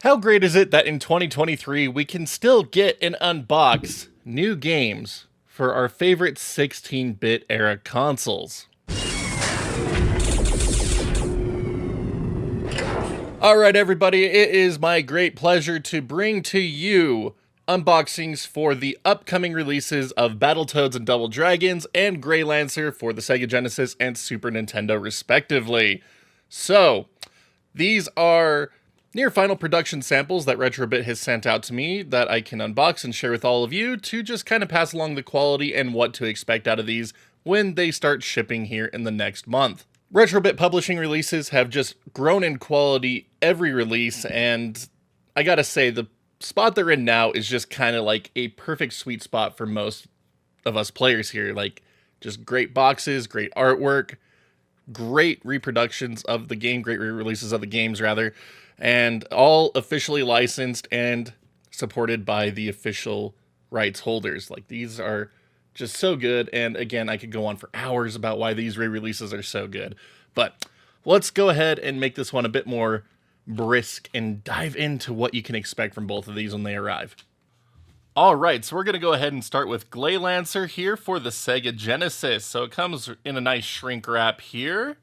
How great is it that in 2023 we can still get and unbox new games for our favorite 16-bit era consoles? Alright everybody, it is my great pleasure to bring to you unboxings for the upcoming releases of Battletoads and Double Dragons and Gleylancer for the Sega Genesis and Super Nintendo respectively. So, these are near final production samples that Retrobit has sent out to me that I can unbox and share with all of you to just kind of pass along the quality and what to expect out of these when they start shipping here in the next month. Retrobit publishing releases have just grown in quality every release, and I gotta say, the spot they're in now is just kind of like a perfect sweet spot for most of us players here. Like, just great boxes, great artwork, great reproductions of the game, great re-releases of the games, rather, and all officially licensed and supported by the official rights holders. Like, these are just so good, and again, I could go on for hours about why these re-releases are so good, but let's go ahead and make this one a bit more brisk and dive into what you can expect from both of these when they arrive. Alright, so we're going to go ahead and start with Gleylancer here for the Sega Genesis. So it comes in a nice shrink wrap here,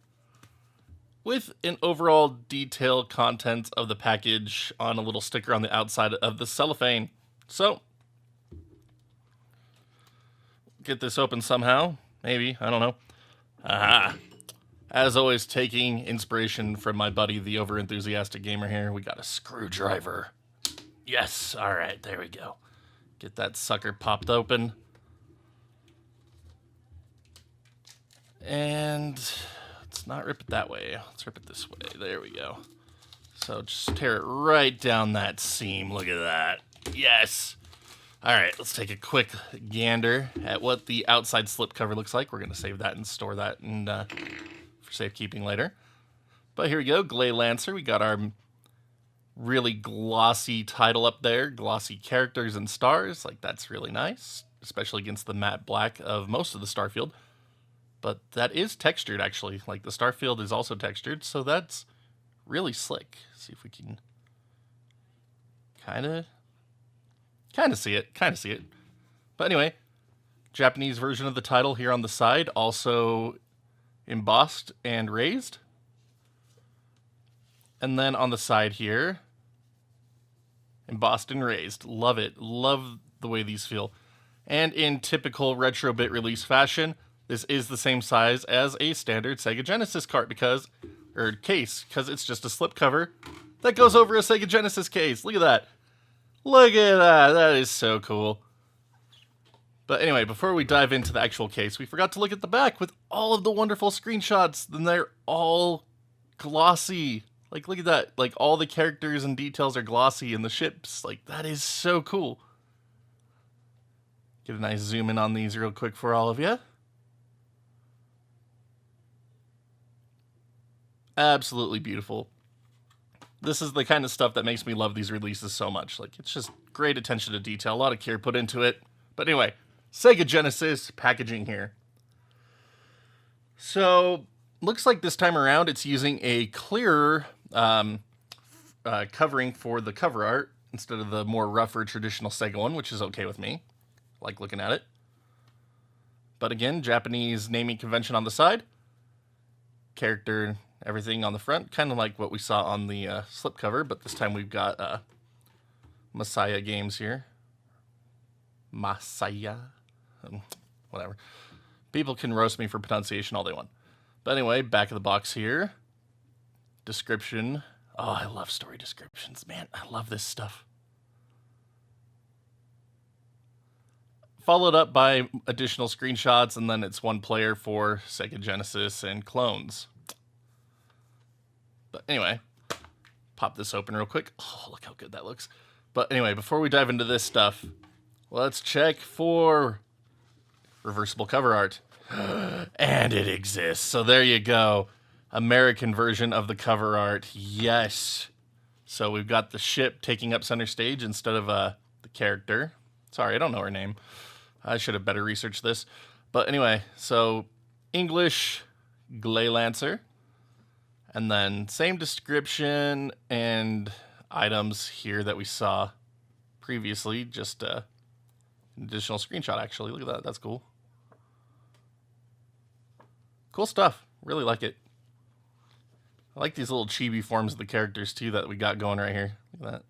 with an overall detailed contents of the package on a little sticker on the outside of the cellophane. So, get this open somehow. Maybe, I don't know. Aha! As always, taking inspiration from my buddy, the over-enthusiastic gamer here, we got a screwdriver. Yes, alright, there we go. Get that sucker popped open. And let's not rip it that way. Let's rip it this way. There we go. So just tear it right down that seam. Look at that. Yes. All right, let's take a quick gander at what the outside slipcover looks like. We're going to save that and store that and for safekeeping later. But here we go, Gleylancer. We got our really glossy title up there, glossy characters and stars. Like, that's really nice, especially against the matte black of most of the Starfield. But that is textured, actually. Like, the Starfield is also textured, so that's really slick. See if we can kind of see it. But anyway, Japanese version of the title here on the side, also embossed and raised. And then on the side here, embossed and raised. Love it. Love the way these feel. And in typical Retrobit release fashion, this is the same size as a standard Sega Genesis case, because it's just a slipcover that goes over a Sega Genesis case. Look at that. Look at that. That is so cool. But anyway, before we dive into the actual case, we forgot to look at the back with all of the wonderful screenshots. Then they're all glossy. Like, look at that. Like, all the characters and details are glossy, and the ships. Like, that is so cool. Get a nice zoom in on these real quick for all of you. Absolutely beautiful. This is the kind of stuff that makes me love these releases so much. Like, it's just great attention to detail, a lot of care put into it. But anyway, Sega Genesis packaging here. So, looks like this time around it's using a clearer covering for the cover art instead of the more rougher traditional Sega one, which is okay with me. I like looking at it. But again, Japanese naming convention on the side. Character, everything on the front, kind of like what we saw on the slipcover, but this time we've got Messiah Games here. Messiah? Whatever. People can roast me for pronunciation all they want. But anyway, back of the box here. Description. Oh, I love story descriptions. Man, I love this stuff. Followed up by additional screenshots, and then it's one player for Sega Genesis and clones. But anyway, pop this open real quick. Oh, look how good that looks. But anyway, before we dive into this stuff, let's check for reversible cover art. And it exists. So there you go. American version of the cover art. Yes. So we've got the ship taking up center stage instead of the character. Sorry, I don't know her name. I should have better researched this. But anyway, so English Gleylancer. And then same description, and items here that we saw previously. Just an additional screenshot, actually. Look at that. That's cool. Cool stuff. Really like it. I like these little chibi forms of the characters, too, that we got going right here. Look at that.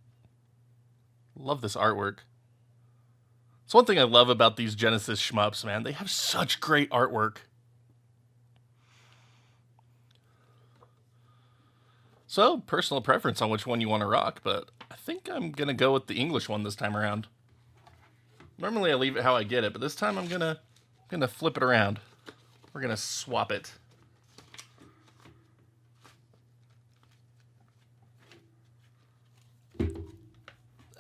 Love this artwork. It's one thing I love about these Genesis shmups, man. They have such great artwork. So, personal preference on which one you want to rock, but I think I'm going to go with the English one this time around. Normally I leave it how I get it, but this time I'm going to flip it around. We're going to swap it.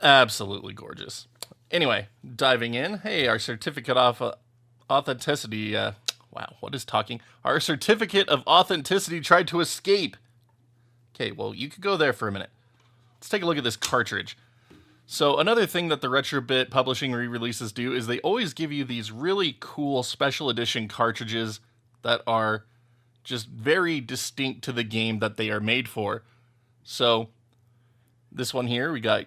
Absolutely gorgeous. Anyway, diving in. Hey, our certificate of authenticity. Wow, what is talking? Our certificate of authenticity tried to escape. Okay, well, you could go there for a minute. Let's take a look at this cartridge. So another thing that the Retrobit publishing re-releases do is they always give you these really cool special edition cartridges that are just very distinct to the game that they are made for. So this one here, we got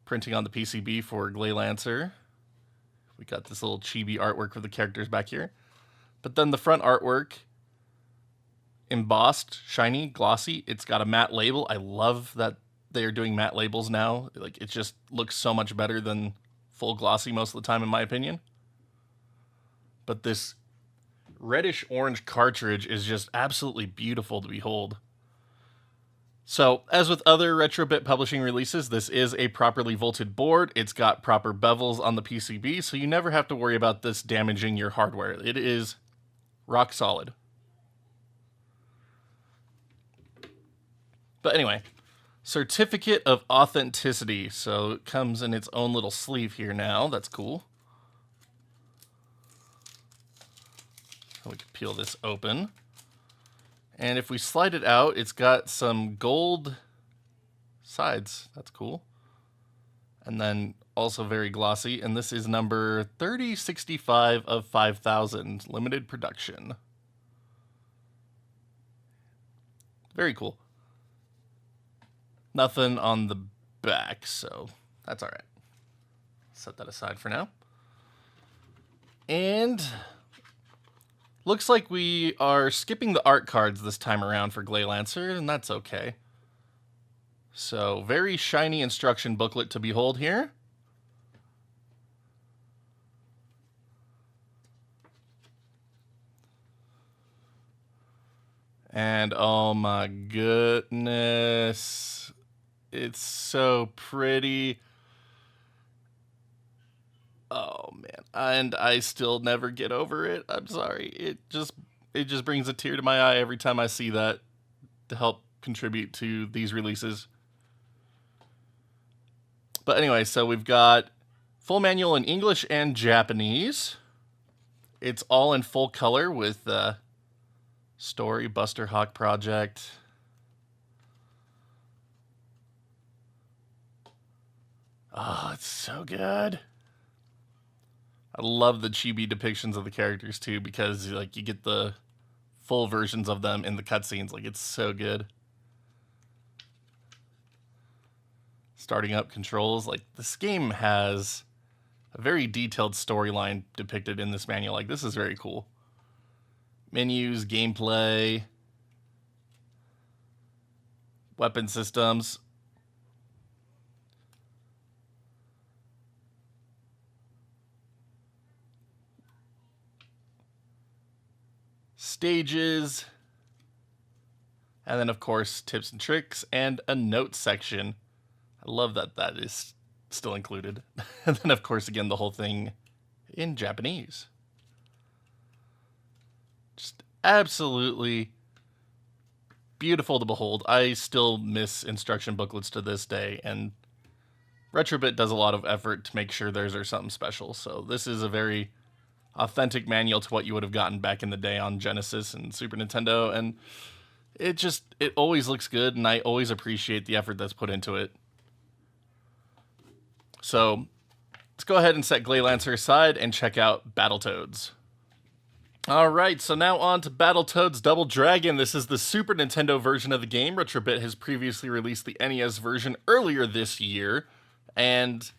printing on the PCB for Gleylancer. We got this little chibi artwork for the characters back here. But then the front artwork, embossed, shiny, glossy. It's got a matte label. I love that they're doing matte labels now. Like, it just looks so much better than full glossy most of the time, in my opinion. But this reddish orange cartridge is just absolutely beautiful to behold. So, as with other Retrobit publishing releases, this is a properly volted board. It's got proper bevels on the PCB, so you never have to worry about this damaging your hardware. It is rock solid. But anyway, certificate of authenticity. So it comes in its own little sleeve here now. That's cool. We can peel this open. And if we slide it out, it's got some gold sides. That's cool. And then also very glossy. And this is number 3065 of 5000, limited production. Very cool. Nothing on the back, so that's all right. Set that aside for now. And looks like we are skipping the art cards this time around for Gleylancer, and that's okay. So, very shiny instruction booklet to behold here. And oh my goodness. It's so pretty. Oh man, and I still never get over it. I'm sorry. It just brings a tear to my eye every time I see that to help contribute to these releases. But anyway, so we've got full manual in English and Japanese. It's all in full color with story, Buster Hawk Project. Oh, it's so good. I love the chibi depictions of the characters too, because like you get the full versions of them in the cutscenes. Like, it's so good. Starting up controls. Like, this game has a very detailed storyline depicted in this manual. Like, this is very cool. Menus, gameplay, weapon systems. Stages, and then of course tips and tricks and a notes section. I love that that is still included. And then of course again the whole thing in Japanese. Just absolutely beautiful to behold. I still miss instruction booklets to this day, and Retrobit does a lot of effort to make sure theirs are something special. So this is a very authentic manual to what you would have gotten back in the day on Genesis and Super Nintendo, and it always looks good, and I always appreciate the effort that's put into it. So let's go ahead and set Gleylancer aside and check out Battletoads. Alright, so now on to Battletoads Double Dragon. This is the Super Nintendo version of the game. Retrobit has previously released the NES version earlier this year, and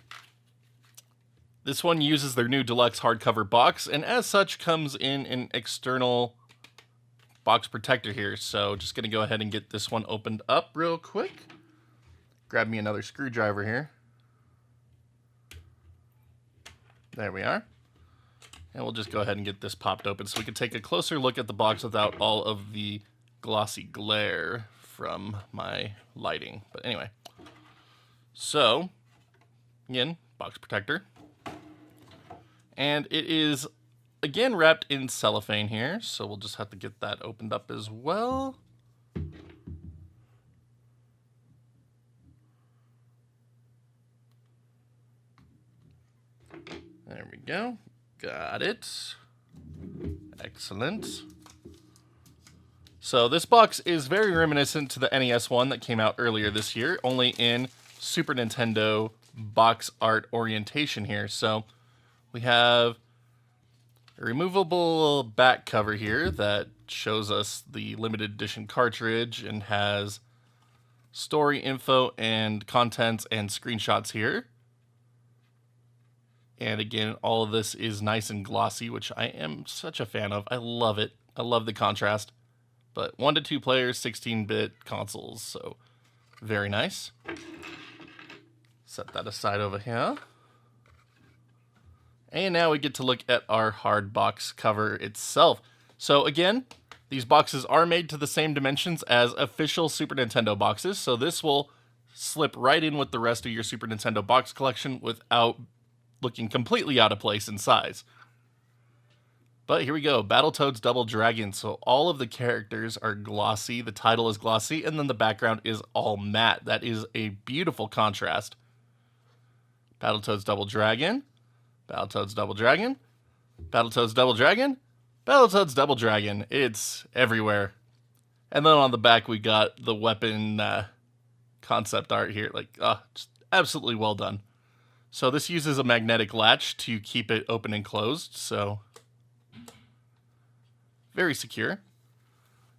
this one uses their new deluxe hardcover box, and as such comes in an external box protector here. So just going to go ahead and get this one opened up real quick. Grab me another screwdriver here. There we are. And we'll just go ahead and get this popped open so we can take a closer look at the box without all of the glossy glare from my lighting. But anyway, so again, box protector. And it is again wrapped in cellophane here, so we'll just have to get that opened up as well. There we go. Got it. Excellent. So this box is very reminiscent to the NES one that came out earlier this year, only in Super Nintendo box art orientation here. So we have a removable back cover here that shows us the limited edition cartridge and has story info and contents and screenshots here. And again, all of this is nice and glossy, which I am such a fan of. I love it. I love the contrast. But 1 to 2 players, 16-bit consoles, so very nice. Set that aside over here. And now we get to look at our hard box cover itself. So again, these boxes are made to the same dimensions as official Super Nintendo boxes, so this will slip right in with the rest of your Super Nintendo box collection without looking completely out of place in size. But here we go, Battletoads Double Dragon. So all of the characters are glossy, the title is glossy, and then the background is all matte. That is a beautiful contrast. Battletoads Double Dragon, Battletoads Double Dragon, Battletoads Double Dragon, Battletoads Double Dragon. It's everywhere. And then on the back we got the weapon concept art here. Like, just absolutely well done. So this uses a magnetic latch to keep it open and closed, so very secure.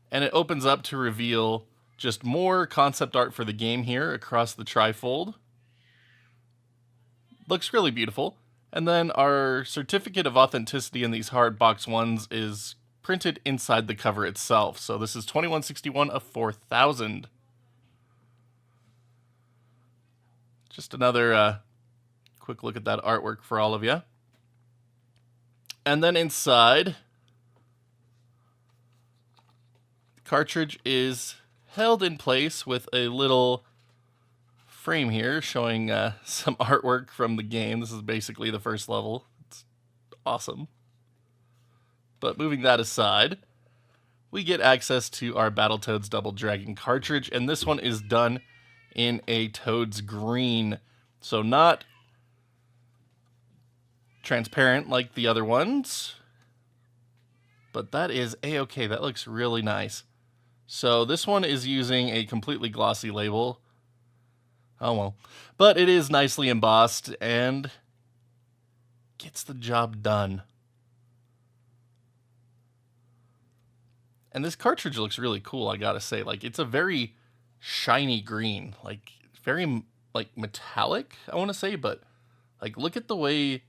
And it opens up to reveal just more concept art for the game here across the trifold. Looks really beautiful. And then our certificate of authenticity in these hard box ones is printed inside the cover itself. So this is 2161 of 4000. Just another quick look at that artwork for all of you. And then inside, the cartridge is held in place with a little frame here showing some artwork from the game. This is basically the first level. It's awesome. But moving that aside, we get access to our Battletoads Double Dragon cartridge, and this one is done in a Toad's green. So not transparent like the other ones, but that is a-okay. That looks really nice. So this one is using a completely glossy label. Oh well. But it is nicely embossed and gets the job done. And this cartridge looks really cool, I gotta say. Like, it's a very shiny green. Like, very, like, metallic, I want to say. But, like, look at the way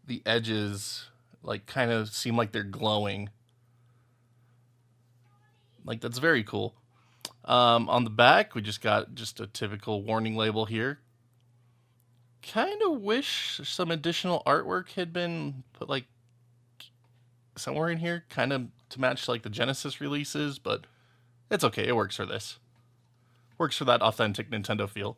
the edges, like, kind of seem like they're glowing. Like, that's very cool. On the back, we just got just a typical warning label here. Kind of wish some additional artwork had been put, like, somewhere in here, kind of to match, like, the Genesis releases, but it's okay. It works for this. Works for that authentic Nintendo feel.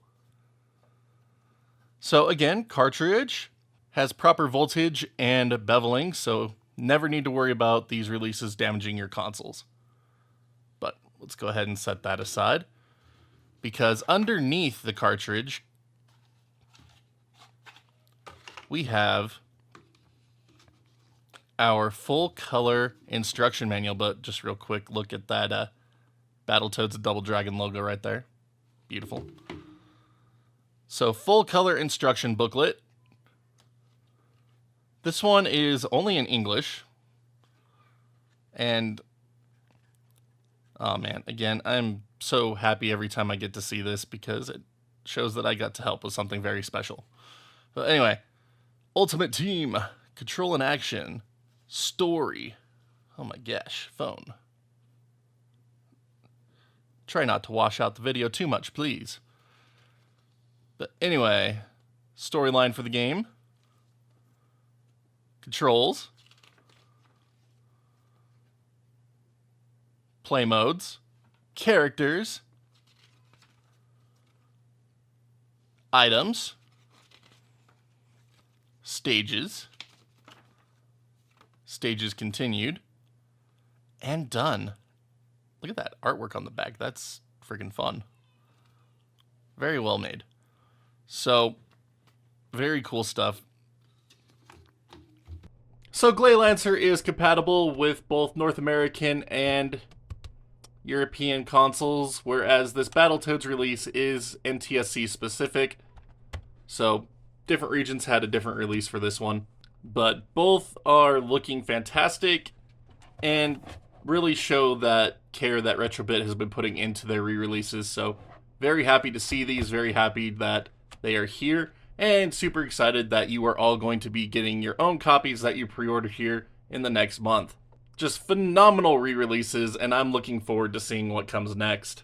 So, again, cartridge has proper voltage and beveling, so never need to worry about these releases damaging your consoles. But let's go ahead and set that aside, because underneath the cartridge, we have our full color instruction manual. But just real quick, look at that Battletoads Double Dragon logo right there. Beautiful. So full color instruction booklet. This one is only in English. And oh man, again, I'm so happy every time I get to see this because it shows that I got to help with something very special. But anyway, Ultimate Team, Control and Action, Story. Oh my gosh, phone. Try not to wash out the video too much, please. But anyway, storyline for the game. Controls. Play modes. Characters. Items. Stages. Stages continued. And done. Look at that artwork on the back. That's freaking fun. Very well made. So, very cool stuff. So, Gleylancer is compatible with both North American and European consoles, whereas this Battletoads release is NTSC specific. So, different regions had a different release for this one. But both are looking fantastic and really show that care that Retrobit has been putting into their re-releases. So, very happy to see these, very happy that they are here, and super excited that you are all going to be getting your own copies that you pre-order here in the next month. Just phenomenal re-releases, and I'm looking forward to seeing what comes next.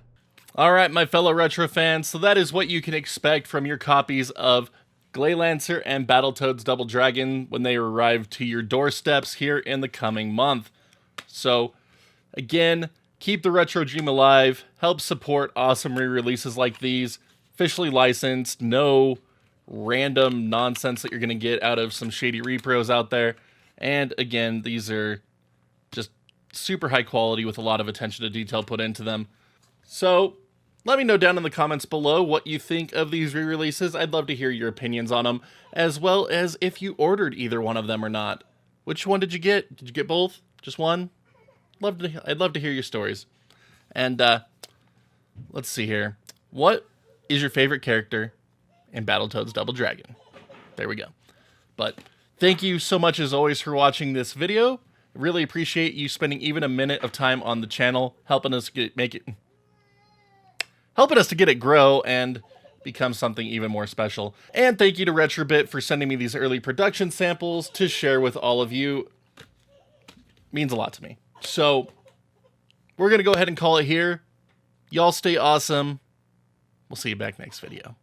Alright, my fellow retro fans, so that is what you can expect from your copies of Gleylancer and Battletoads Double Dragon when they arrive to your doorsteps here in the coming month. So, again, keep the retro dream alive, help support awesome re-releases like these, officially licensed, no random nonsense that you're going to get out of some shady repros out there. And again, these are just super high quality with a lot of attention to detail put into them. So let me know down in the comments below what you think of these re-releases. I'd love to hear your opinions on them, as well as if you ordered either one of them or not. Which one did you get? Did you get both? Just one? I'd love to hear your stories. And let's see here. What is your favorite character in Battletoads Double Dragon? There we go. But thank you so much as always for watching this video. Really appreciate you spending even a minute of time on the channel, helping us to get it grow and become something even more special. And thank you to Retrobit for sending me these early production samples to share with all of you. Means a lot to me. So we're gonna go ahead and call it here. Y'all stay awesome. We'll see you back next video.